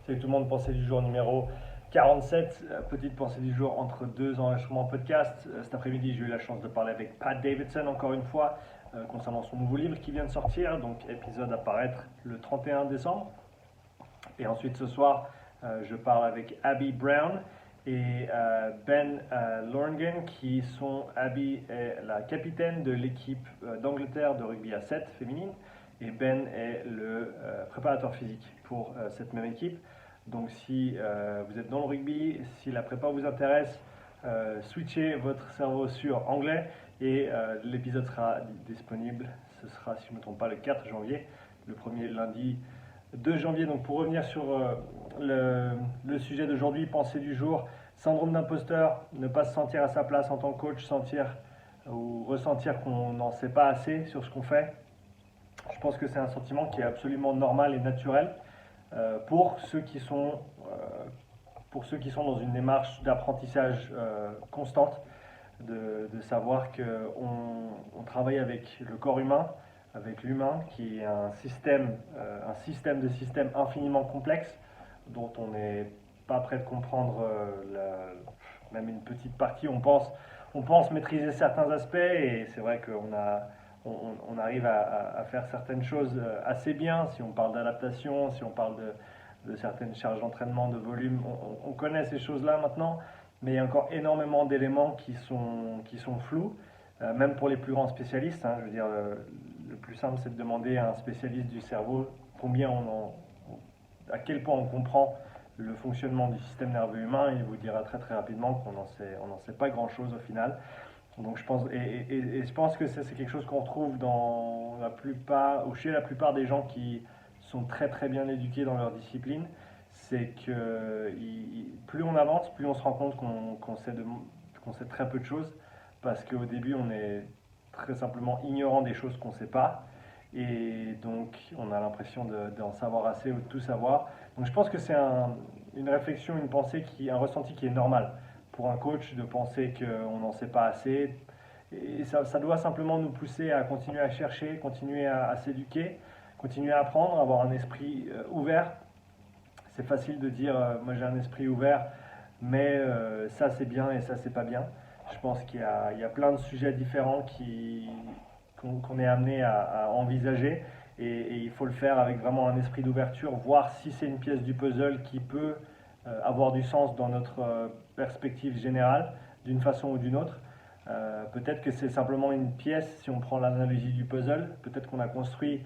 Salut tout le monde, pensée du jour numéro 47. Petite pensée du jour entre deux enregistrements podcast. Cet après-midi, j'ai eu la chance de parler avec Pat Davidson encore une fois concernant son nouveau livre qui vient de sortir. Donc, épisode à paraître le 31 décembre. Et ensuite, ce soir, je parle avec Abby Brown et Ben Lorngen, qui sont, Abby est la capitaine de l'équipe d'Angleterre de rugby à 7 féminine, et Ben est le préparateur physique pour cette même équipe. Donc si vous êtes dans le rugby, si la prépa vous intéresse, switchez votre cerveau sur anglais et l'épisode sera disponible, ce sera, si je ne me trompe pas, le 4 janvier, le premier lundi 2 janvier. Donc pour revenir sur le sujet d'aujourd'hui, pensée du jour, syndrome d'imposteur, ne pas se sentir à sa place en tant que coach, sentir ou ressentir qu'on n'en sait pas assez sur ce qu'on fait. Je pense que c'est un sentiment qui est absolument normal et naturel pour ceux qui sont dans une démarche d'apprentissage constante, de savoir qu'on travaille avec le corps humain, avec l'humain, qui est un système de systèmes infiniment complexe, dont on n'est pas prêt de comprendre même une petite partie. On pense maîtriser certains aspects, et c'est vrai qu'on arrive à faire certaines choses assez bien. Si on parle d'adaptation, si on parle de certaines charges d'entraînement, de volume, on connaît ces choses-là maintenant, mais il y a encore énormément d'éléments qui sont flous, même pour les plus grands spécialistes. Je veux dire, le plus simple, c'est de demander à un spécialiste du cerveau à quel point on comprend le fonctionnement du système nerveux humain. Il vous dira très très rapidement qu'on n'en sait pas grand-chose au final. Donc je pense que c'est quelque chose qu'on retrouve dans la plupart, ou chez la plupart des gens qui sont très très bien éduqués dans leur discipline. C'est que plus on avance, plus on se rend compte qu'on sait très peu de choses, parce qu'au début on est très simplement ignorant des choses qu'on ne sait pas, et donc on a l'impression d'en savoir assez ou de tout savoir. Donc je pense que c'est une réflexion, une pensée, un ressenti qui est normal pour un coach, de penser qu'on n'en sait pas assez. Et ça doit simplement nous pousser à continuer à chercher, continuer à s'éduquer, continuer à apprendre, avoir un esprit ouvert. C'est facile de dire moi j'ai un esprit ouvert, mais ça c'est bien et ça c'est pas bien. Je pense qu'il y a plein de sujets différents qu'on est amené à envisager, et il faut le faire avec vraiment un esprit d'ouverture, voir si c'est une pièce du puzzle qui peut avoir du sens dans notre perspective générale, d'une façon ou d'une autre. Peut-être que c'est simplement une pièce, si on prend l'analogie du puzzle, peut-être qu'on a construit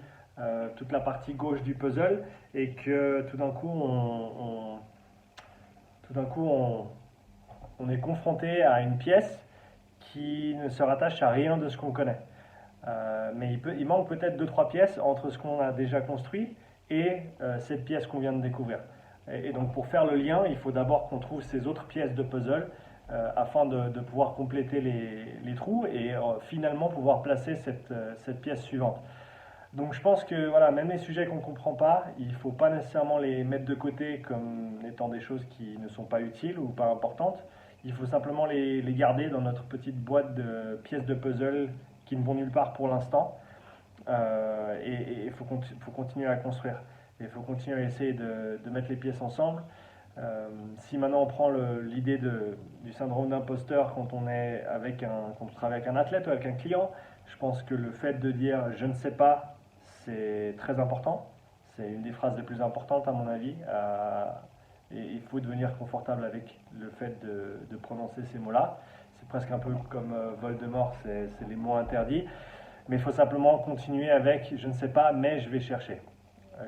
toute la partie gauche du puzzle, et que tout d'un coup on est confronté à une pièce qui ne se rattache à rien de ce qu'on connaît. Mais il manque peut-être deux trois pièces entre ce qu'on a déjà construit et cette pièce qu'on vient de découvrir. Et donc pour faire le lien, il faut d'abord qu'on trouve ces autres pièces de puzzle afin de pouvoir compléter les trous et finalement pouvoir placer cette pièce suivante. Donc je pense que voilà, même les sujets qu'on ne comprend pas, il ne faut pas nécessairement les mettre de côté comme étant des choses qui ne sont pas utiles ou pas importantes. Il faut simplement les garder dans notre petite boîte de pièces de puzzle qui ne vont nulle part pour l'instant. Et il faut continuer à construire. Il faut continuer à essayer de mettre les pièces ensemble. Si maintenant on prend l'idée du syndrome d'imposteur quand quand on travaille avec un athlète ou avec un client, je pense que le fait de dire je ne sais pas, c'est très important. C'est une des phrases les plus importantes à mon avis. Et il faut devenir confortable avec le fait de prononcer ces mots-là. C'est presque un peu comme Voldemort, c'est les mots interdits. Mais il faut simplement continuer avec je ne sais pas, mais je vais chercher.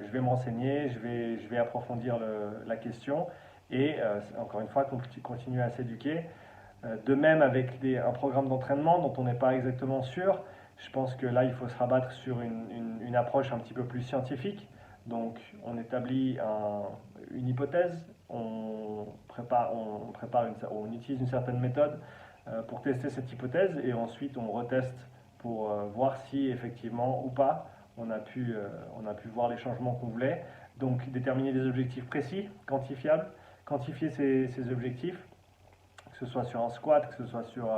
Je vais me renseigner, je vais approfondir la question, et encore une fois continuer à s'éduquer. De même avec un programme d'entraînement dont on n'est pas exactement sûr, je pense que là il faut se rabattre sur une approche un petit peu plus scientifique. Donc on établit une hypothèse, on utilise une certaine méthode pour tester cette hypothèse, et ensuite on reteste pour voir si effectivement ou pas on a pu voir les changements qu'on voulait. Donc déterminer des objectifs précis, quantifiables, quantifier ces objectifs, que ce soit sur un squat, que ce soit sur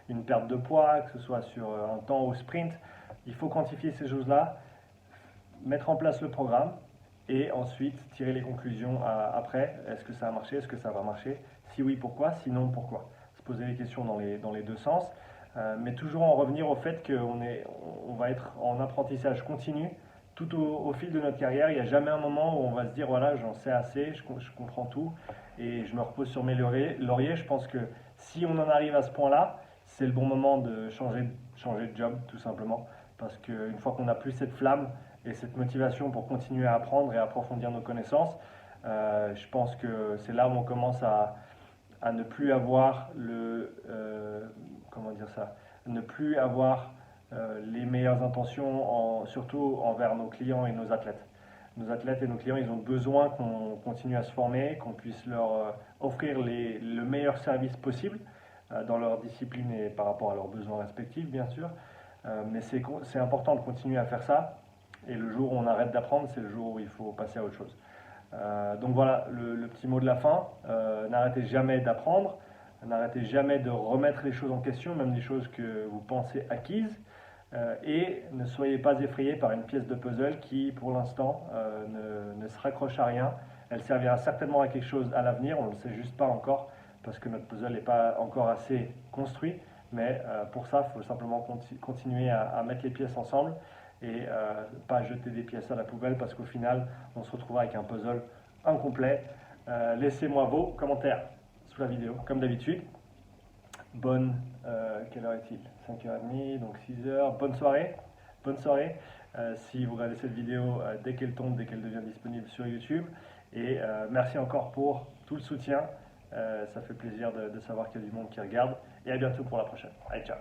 une perte de poids, que ce soit sur un temps au sprint. Il faut quantifier ces choses-là, mettre en place le programme, et ensuite tirer les conclusions après. Est-ce que ça a marché? Est-ce que ça va marcher? Si oui, pourquoi? Sinon, pourquoi? Se poser les questions dans les deux sens, mais toujours en revenir au fait on va être en apprentissage continu tout au fil de notre carrière. Il n'y a jamais un moment où on va se dire voilà, j'en sais assez, je comprends tout et je me repose sur mes lauriers. Je pense que si on en arrive à ce point-là, c'est le bon moment de changer de job tout simplement. Parce qu'une fois qu'on n'a plus cette flamme et cette motivation pour continuer à apprendre et à approfondir nos connaissances, je pense que c'est là où on commence à ne plus avoir comment dire ça, ne plus avoir les meilleures intentions, surtout envers nos clients et nos athlètes. Nos athlètes et nos clients, ils ont besoin qu'on continue à se former, qu'on puisse leur offrir le meilleur service possible dans leur discipline et par rapport à leurs besoins respectifs, bien sûr. Mais c'est important de continuer à faire ça. Et le jour où on arrête d'apprendre, c'est le jour où il faut passer à autre chose. Donc voilà, le petit mot de la fin. N'arrêtez jamais d'apprendre, n'arrêtez jamais de remettre les choses en question, même les choses que vous pensez acquises. Et ne soyez pas effrayé par une pièce de puzzle qui, pour l'instant, ne se raccroche à rien. Elle servira certainement à quelque chose à l'avenir, on ne le sait juste pas encore, parce que notre puzzle n'est pas encore assez construit. Mais pour ça, il faut simplement continuer à mettre les pièces ensemble et pas jeter des pièces à la poubelle, parce qu'au final, on se retrouvera avec un puzzle incomplet. Laissez-moi vos commentaires sous la vidéo, comme d'habitude. Quelle heure est-il? 5h30, donc 6h. Bonne soirée. Bonne soirée. Si vous regardez cette vidéo dès qu'elle tombe, dès qu'elle devient disponible sur YouTube. Et merci encore pour tout le soutien. Ça fait plaisir de savoir qu'il y a du monde qui regarde. Et à bientôt pour la prochaine. Allez, ciao.